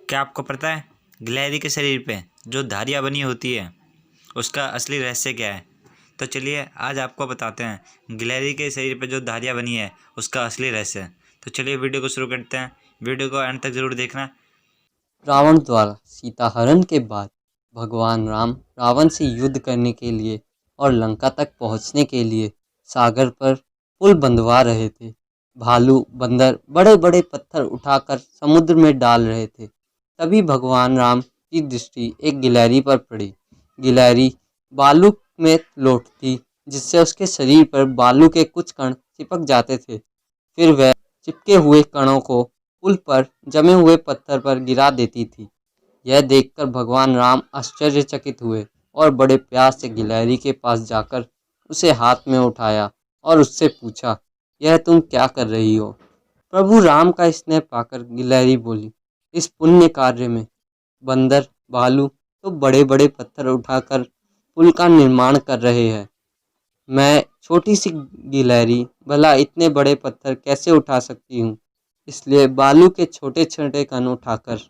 क्या आपको पता है गिलहरी के शरीर पे जो धारियाँ बनी होती है उसका असली रहस्य क्या है? तो चलिए आज आपको बताते हैं गिलहरी के शरीर पे जो धारियाँ बनी है उसका असली रहस्य। तो चलिए वीडियो को शुरू करते हैं। वीडियो को अंत तक ज़रूर देखना। रावण द्वारा सीता हरण के बाद भगवान राम रावण से युद्ध करने के लिए और लंका तक पहुंचने के लिए सागर पर पुल बंधवा रहे थे। भालू बंदर बड़े बड़े पत्थर उठाकर समुद्र में डाल रहे थे। तभी भगवान राम की दृष्टि एक गिलहरी पर पड़ी। गिलहरी बालू में लौटती, जिससे उसके शरीर पर बालू के कुछ कण चिपक जाते थे। फिर वह चिपके हुए कणों को पुल पर जमे हुए पत्थर पर गिरा देती थी। यह देखकर भगवान राम आश्चर्यचकित हुए और बड़े प्यार से गिलहरी के पास जाकर उसे हाथ में उठाया और उससे पूछा, यह तुम क्या कर रही हो? प्रभु राम का स्नेह पाकर गिलहरी बोली, इस पुण्य कार्य में बंदर भालू तो बड़े बड़े पत्थर उठाकर पुल का निर्माण कर रहे हैं। मैं छोटी सी गिलहरी भला इतने बड़े पत्थर कैसे उठा सकती हूँ? इसलिए बालू के छोटे छोटे कण उठाकर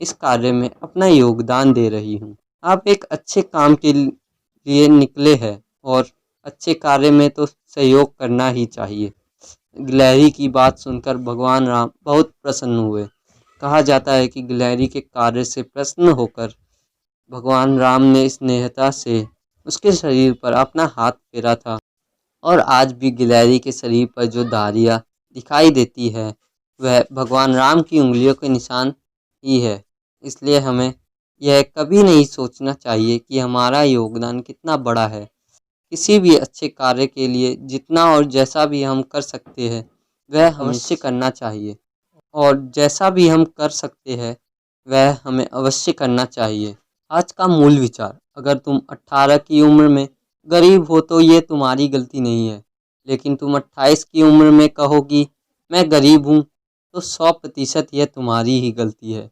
इस कार्य में अपना योगदान दे रही हूँ। आप एक अच्छे काम के लिए निकले हैं और अच्छे कार्य में तो सहयोग करना ही चाहिए। गिलहरी की बात सुनकर भगवान राम बहुत प्रसन्न हुए। कहा जाता है कि गिलहरी के कार्य से प्रसन्न होकर भगवान राम ने स्नेहता से उसके शरीर पर अपना हाथ फेरा था। और आज भी गिलहरी के शरीर पर जो धारियाँ दिखाई देती है वह भगवान राम की उंगलियों के निशान ही है। इसलिए हमें यह कभी नहीं सोचना चाहिए कि हमारा योगदान कितना बड़ा है। किसी भी अच्छे कार्य के लिए जितना और जैसा भी हम कर सकते हैं वह अवश्य करना चाहिए, और जैसा भी हम कर सकते हैं वह हमें अवश्य करना चाहिए। आज का मूल विचार, अगर तुम 18 की उम्र में गरीब हो तो ये तुम्हारी गलती नहीं है, लेकिन तुम 28 की उम्र में कहो कि मैं गरीब हूँ तो 100% यह तुम्हारी ही गलती है।